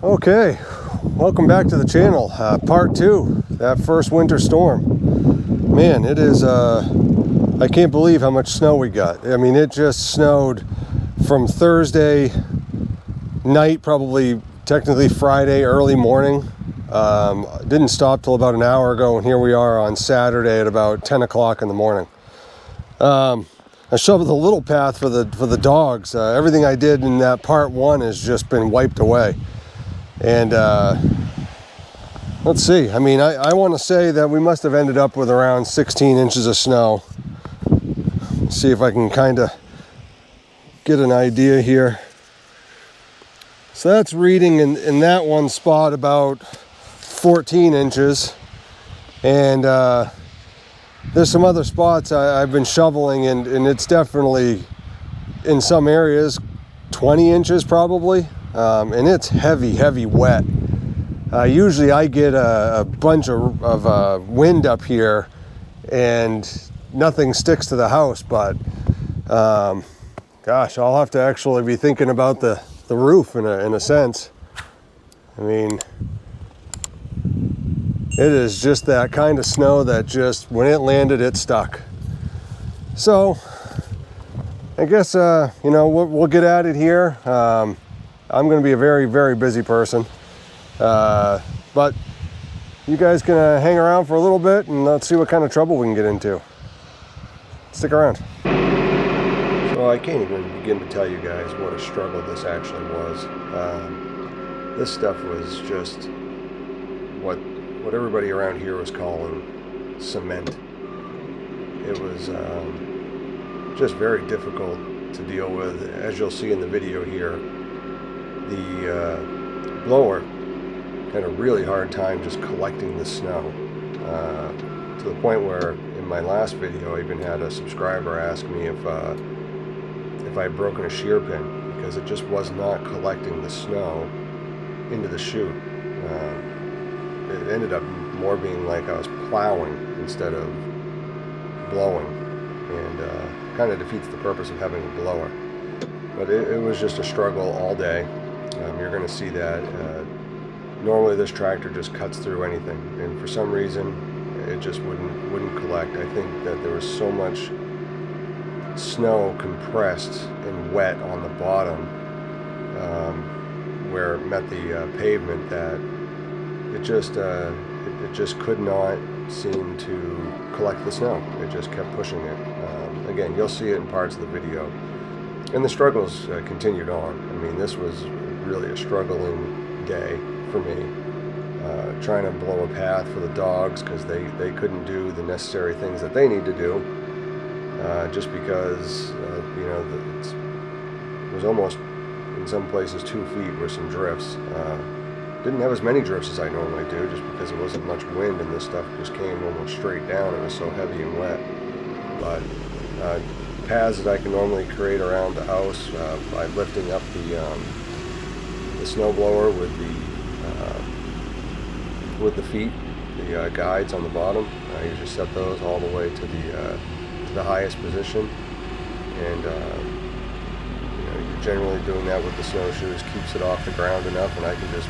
Okay, welcome back to the channel. Part 2, that first winter storm. Man, it is, I can't believe how much snow we got. I mean, it just snowed from Thursday night, probably technically Friday early morning. Didn't stop till about an hour ago, and here we are on Saturday at about 10 o'clock in the morning. I shoveled a little path for the dogs. Everything I did in that part 1 has just been wiped away. And let's see, I mean, I want to say that we must have ended up with around 16 inches of snow. Let's see if I can kind of get an idea here. So that's reading in that one spot about 14 inches. And there's some other spots I've been shoveling, and it's definitely, in some areas, 20 inches probably. And it's heavy wet. Usually I get a bunch of wind up here and nothing sticks to the house, but gosh, I'll have to actually be thinking about the roof in a sense. I mean, it is just that kind of snow that just, when it landed, it stuck. So I guess, you know, we'll get at it here. I'm going to be a very busy person, but you guys can hang around for a little bit and let's see what kind of trouble we can get into. Stick around. So I can't even begin to tell you guys what a struggle this actually was. This stuff was just what everybody around here was calling cement. It was just very difficult to deal with. As you'll see in the video here, the blower had a really hard time just collecting the snow, to the point where in my last video I even had a subscriber ask me if I had broken a shear pin, because it just was not collecting the snow into the chute. It ended up more being like I was plowing instead of blowing, and kind of defeats the purpose of having a blower. But it was just a struggle all day. You're going to see that. Normally this tractor just cuts through anything, and for some reason it just wouldn't collect. I think that there was so much snow compressed and wet on the bottom, where it met the pavement, that it just could not seem to collect the snow. It just kept pushing it. Again, you'll see it in parts of the video. And the struggles continued on. I mean, this was really a struggling day for me. Trying to blow a path for the dogs, because they couldn't do the necessary things that they need to do, just because you know, it was almost in some places 2 feet with some drifts. Didn't have as many drifts as I normally do, just because there wasn't much wind and this stuff just came almost straight down. It was so heavy and wet. But paths that I can normally create around the house by lifting up the snow blower with the feet, the guides on the bottom. I usually set those all the way to the highest position, and you know, you're generally doing that with the snowshoes. Keeps it off the ground enough, and I can just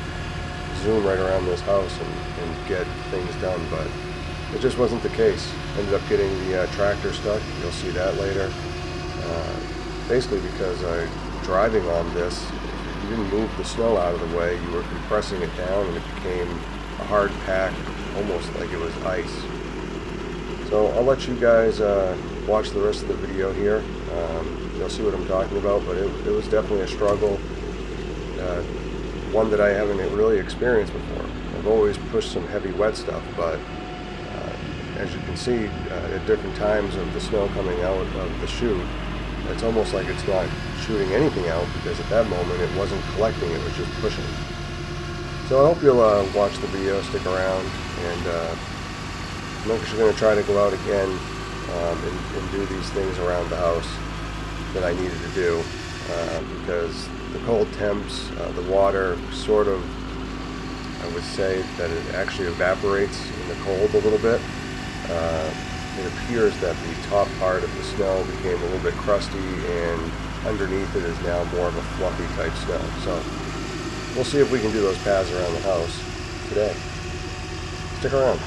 zoom right around this house and get things done. But it just wasn't the case. Ended up getting the tractor stuck. You'll see that later. Basically because driving on this, if you didn't move the snow out of the way, you were compressing it down and it became a hard pack, almost like it was ice. So I'll let you guys watch the rest of the video here. You'll see what I'm talking about, but it was definitely a struggle, one that I haven't really experienced before. I've always pushed some heavy wet stuff, but as you can see, at different times of the snow coming out of the chute, it's almost like it's not shooting anything out, because at that moment it wasn't collecting, it was just pushing. So I hope you'll watch the video, stick around, and I'm actually going to try to go out again and do these things around the house that I needed to do, because the cold temps, the water sort of, I would say that it actually evaporates in the cold a little bit. It appears that the top part of the snow became a little bit crusty, and underneath it is now more of a fluffy type snow. So we'll see if we can do those paths around the house today. Stick around.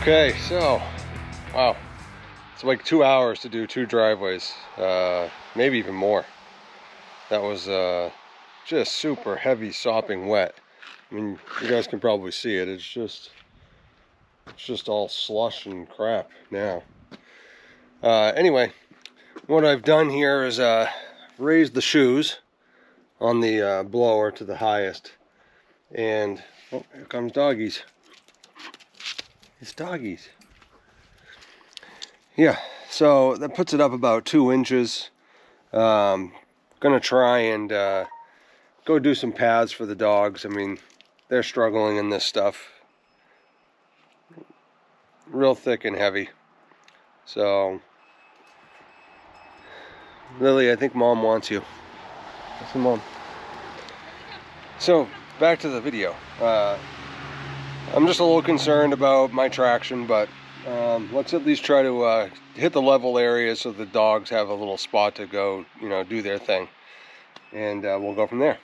Okay, so, wow, it's like 2 hours to do 2 driveways, maybe even more. That was just super heavy sopping wet. I mean, you guys can probably see it. It's just all slush and crap now. Anyway, what I've done here is raised the shoes on the blower to the highest. And, oh, here comes doggies. It's doggies. Yeah, so that puts it up about 2 inches. Gonna try and go do some paths for the dogs. I mean, they're struggling in this stuff. Real thick and heavy. So, Lily, I think Mom wants you. That's Mom. So, back to the video. I'm just a little concerned about my traction, but let's at least try to hit the level area so the dogs have a little spot to go, you know, do their thing. And we'll go from there.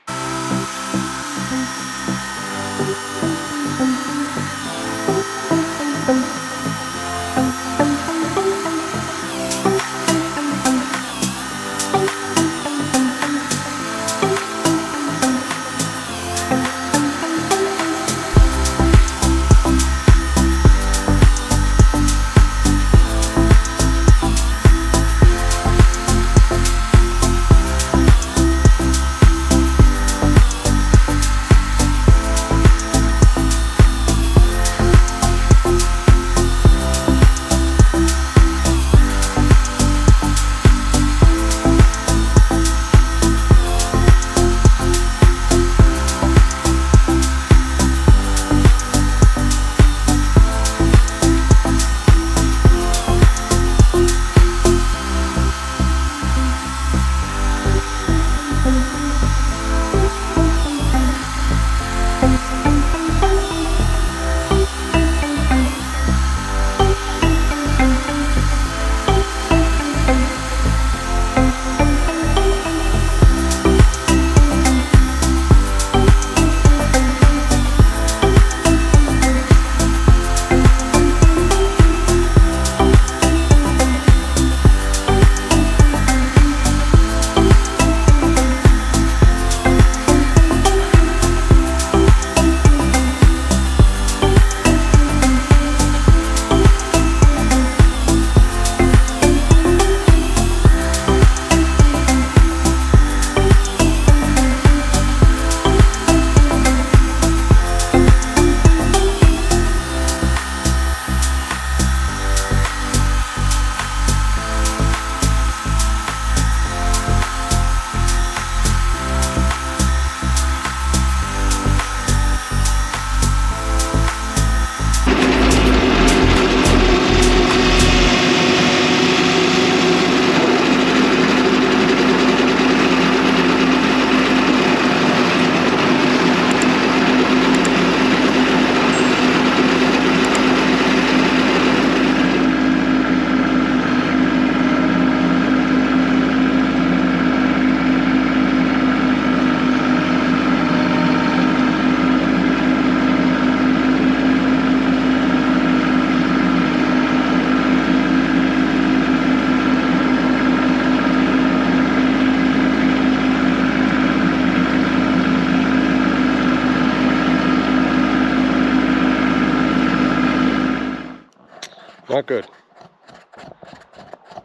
Not good.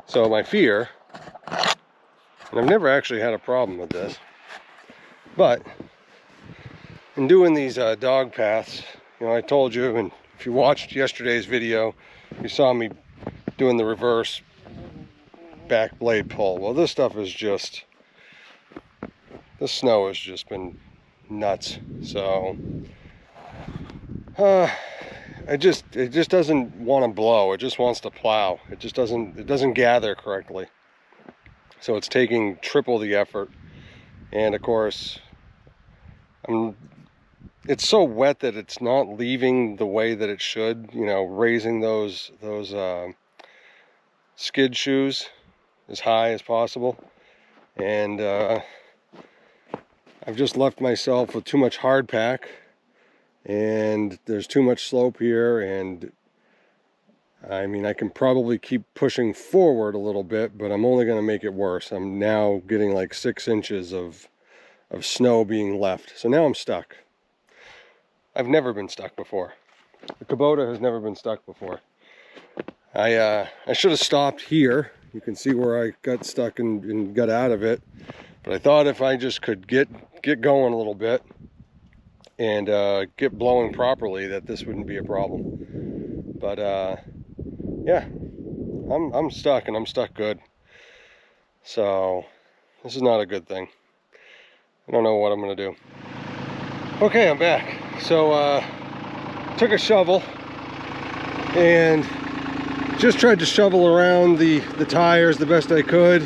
So my fear, and I've never actually had a problem with this, but in doing these dog paths, you know, I told you, and if you watched yesterday's video, you saw me doing the reverse back blade pull. Well, this stuff is just, the snow has just been nuts. So it just doesn't want to blow. It just wants to plow. It doesn't gather correctly. So it's taking triple the effort. And of course, it's so wet that it's not leaving the way that it should, you know, raising those skid shoes as high as possible. And I've just left myself with too much hard pack, and there's too much slope here, and I mean, I can probably keep pushing forward a little bit, but I'm only going to make it worse. I'm now getting like 6 inches of of snow being left. So now I'm stuck. I've never been stuck before. The Kubota has never been stuck before. I should have stopped here. You can see where I got stuck and got out of it. But I thought if I just could get going a little bit and get blowing properly, that this wouldn't be a problem. But yeah, I'm stuck, and I'm stuck good. So this is not a good thing. I don't know what I'm gonna do. Okay, I'm back. So took a shovel and just tried to shovel around the tires the best I could.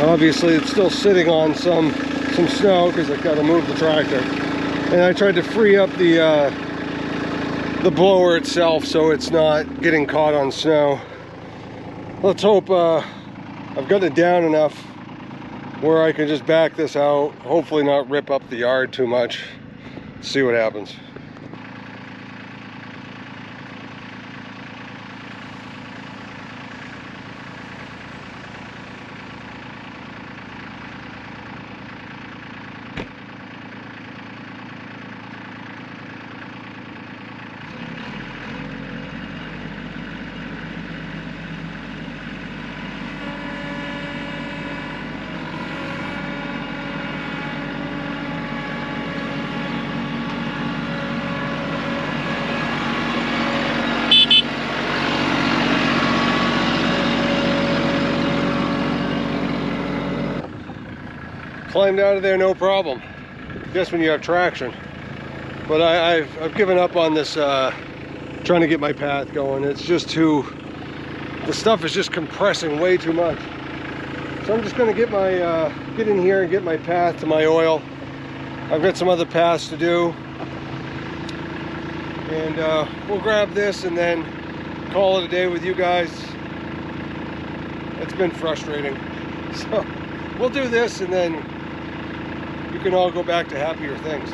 Obviously it's still sitting on some snow because I've got to move the tractor. And I tried to free up the blower itself so it's not getting caught on snow. Let's hope I've got it down enough where I can just back this out, hopefully not rip up the yard too much. See what happens. Climbed out of there no problem, just when you have traction. But I've given up on this trying to get my path going. It's just the stuff is just compressing way too much. So I'm just going to get in here and get my path to my oil. I've got some other paths to do, and we'll grab this and then call it a day with you guys. It's been frustrating, so we'll do this and then you can all go back to happier things.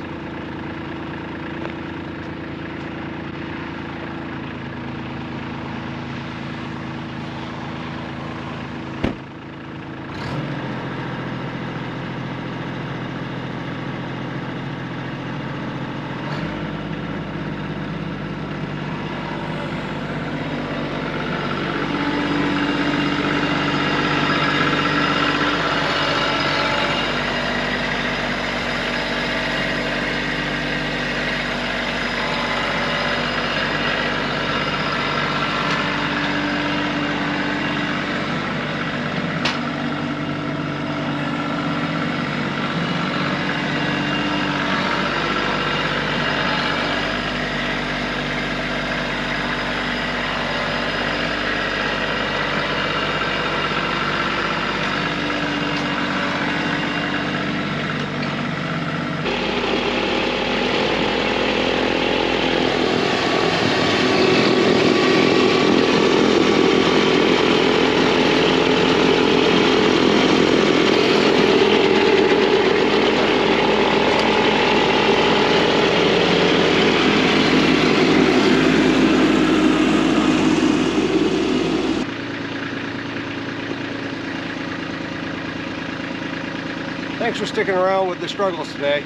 Thanks for sticking around with the struggles today.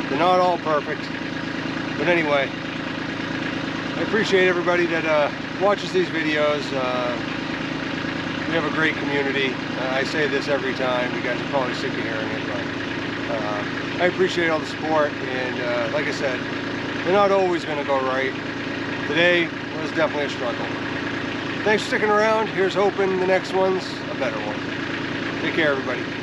They're not all perfect, but anyway, I appreciate everybody that watches these videos. We have a great community. I say this every time. You guys are probably sick of hearing it, but I appreciate all the support, and like I said, they're not always going to go right. Today was definitely a struggle. Thanks for sticking around. Here's hoping the next one's a better one. Take care, everybody.